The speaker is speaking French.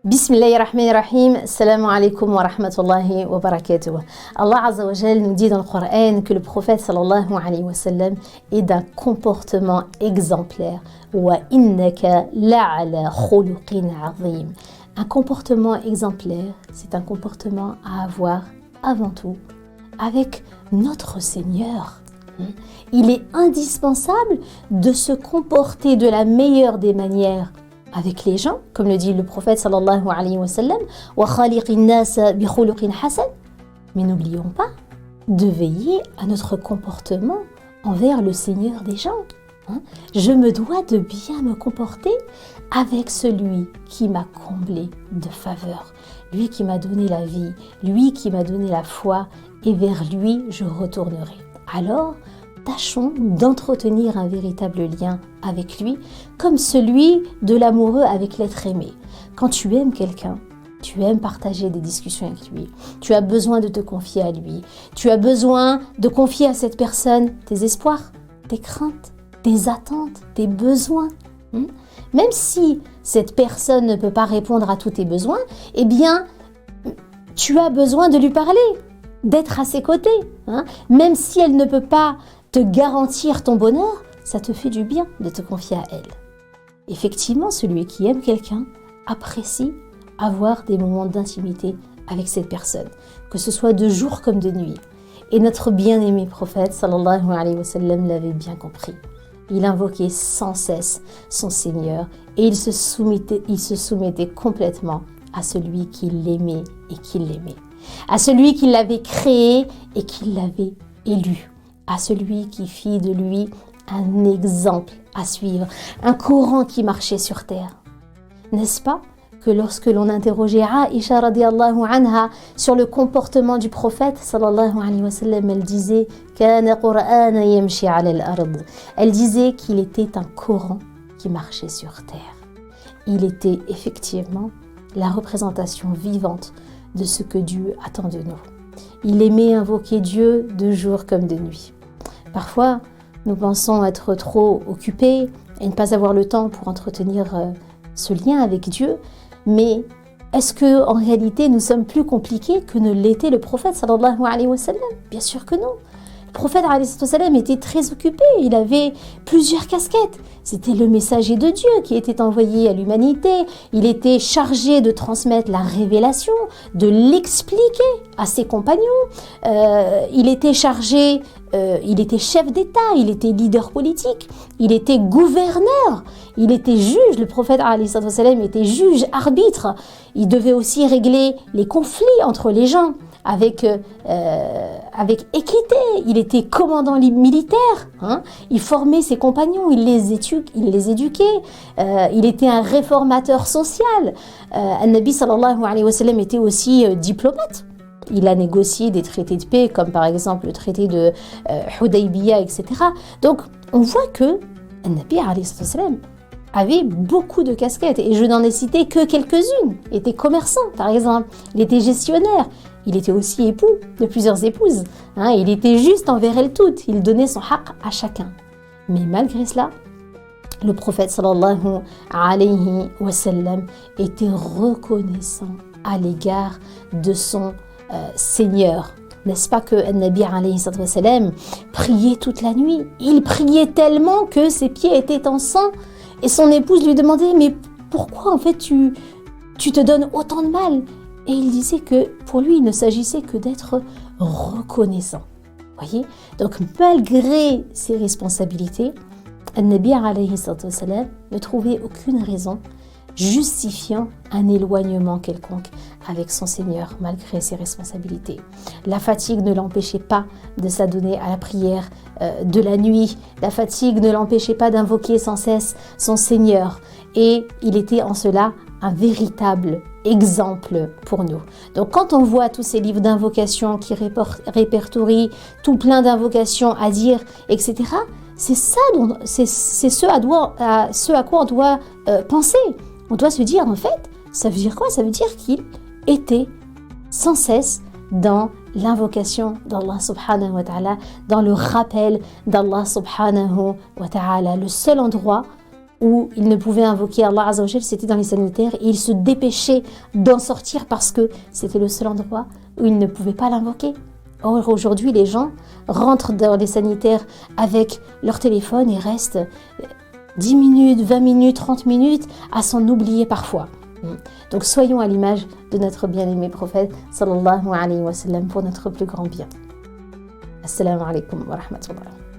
Bismillahirrahmanirrahim. Assalamu alaikum wa rahmatullahi wa barakatuh. Allah Azza wa Jal nous dit dans le Coran que le prophète sallallahu alayhi wa sallam est d'un comportement exemplaire. Wa innaka la'ala khuluqin azim. Un comportement exemplaire, c'est un comportement à avoir avant tout avec notre Seigneur. Il est indispensable de se comporter de la meilleure des manières avec les gens, comme le dit le prophète sallallahu alayhi wa sallam, wa khaliqin nas bi khuluqin hasan. Mais n'oublions pas de veiller à notre comportement envers le Seigneur des gens. Je me dois de bien me comporter avec celui qui m'a comblé de faveur, lui qui m'a donné la vie, lui qui m'a donné la foi, et vers lui je retournerai. Alors, tâchons d'entretenir un véritable lien avec lui, comme celui de l'amoureux avec l'être aimé. Quand tu aimes quelqu'un, tu aimes partager des discussions avec lui, tu as besoin de te confier à lui, tu as besoin de confier à cette personne tes espoirs, tes craintes, tes attentes, tes besoins. Même si cette personne ne peut pas répondre à tous tes besoins, eh bien, tu as besoin de lui parler, d'être à ses côtés. Même si elle ne peut pas te garantir ton bonheur, ça te fait du bien de te confier à elle. Effectivement, celui qui aime quelqu'un apprécie avoir des moments d'intimité avec cette personne, que ce soit de jour comme de nuit. Et notre bien-aimé prophète, sallallahu alayhi wa sallam, l'avait bien compris. Il invoquait sans cesse son Seigneur et il se soumettait complètement à celui qui l'aimait et qui l'aimait, à celui qui l'avait créé et qui l'avait élu, à celui qui fit de lui un exemple à suivre, un courant qui marchait sur terre. N'est-ce pas que lorsque l'on interrogeait Aïcha radiallahu anha sur le comportement du prophète sallallahu alayhi wa sallam, elle disait Kana Qur'ana yamshi ala al-ard. Elle disait qu'il était un courant qui marchait sur terre. Il était effectivement la représentation vivante de ce que Dieu attend de nous. Il aimait invoquer Dieu de jour comme de nuit. Parfois, nous pensons être trop occupés et ne pas avoir le temps pour entretenir ce lien avec Dieu. Mais est-ce qu'en réalité, nous sommes plus compliqués que ne l'était le prophète sallallahu alayhi wa sallam? Bien sûr que non. Le prophète alayhi wa sallam était très occupé, il avait plusieurs casquettes. C'était le messager de Dieu qui était envoyé à l'humanité. Il était chargé de transmettre la révélation, de l'expliquer à ses compagnons. Il était chargé, il était chef d'État, il était leader politique, il était gouverneur, il était juge. Le prophète alayhi wa sallam était juge, arbitre. Il devait aussi régler les conflits entre les gens avec équité. Il était commandant militaire, il formait ses compagnons, il les éduquait, il était un réformateur social. An-Nabi sallallahu alayhi wa sallam était aussi diplomate. Il a négocié des traités de paix, comme par exemple le traité de Hudaybiya, etc. Donc, on voit que An-Nabi alayhi wa sallam avait beaucoup de casquettes, et je n'en ai cité que quelques-unes. Il était commerçant, par exemple, il était gestionnaire, il était aussi époux de plusieurs épouses. Il était juste envers elles toutes, il donnait son haqq à chacun. Mais malgré cela, le prophète sallallahu alayhi wa sallam était reconnaissant à l'égard de son Seigneur. N'est-ce pas que Nabi alayhi wa sallam priait toute la nuit? Il priait tellement que ses pieds étaient en sang, et son épouse lui demandait « Mais pourquoi en fait tu te donnes autant de mal ?» Et il disait que pour lui, il ne s'agissait que d'être reconnaissant. Voyez? Donc malgré ses responsabilités, Nabi alayhi wa sallam ne trouvait aucune raison justifiant un éloignement quelconque avec son Seigneur malgré ses responsabilités. La fatigue ne l'empêchait pas de s'adonner à la prière de la nuit. La fatigue ne l'empêchait pas d'invoquer sans cesse son Seigneur. Et il était en cela un véritable exemple pour nous. Donc quand on voit tous ces livres d'invocation qui répertorient tout plein d'invocations à dire, etc., c'est ce à quoi on doit penser. On doit se dire, en fait, ça veut dire quoi? Ça veut dire qu'il était sans cesse dans l'invocation d'Allah subhanahu wa ta'ala, dans le rappel d'Allah subhanahu wa ta'ala. Le seul endroit où il ne pouvait invoquer Allah Azza wa Jal, c'était dans les sanitaires, et il se dépêchait d'en sortir parce que c'était le seul endroit où il ne pouvait pas l'invoquer. Or, aujourd'hui, les gens rentrent dans les sanitaires avec leur téléphone et restent 10 minutes, 20 minutes, 30 minutes à s'en oublier parfois. Donc, soyons à l'image de notre bien-aimé prophète, sallallahu alayhi wa sallam, pour notre plus grand bien. Assalamu alaikum wa rahmatullah.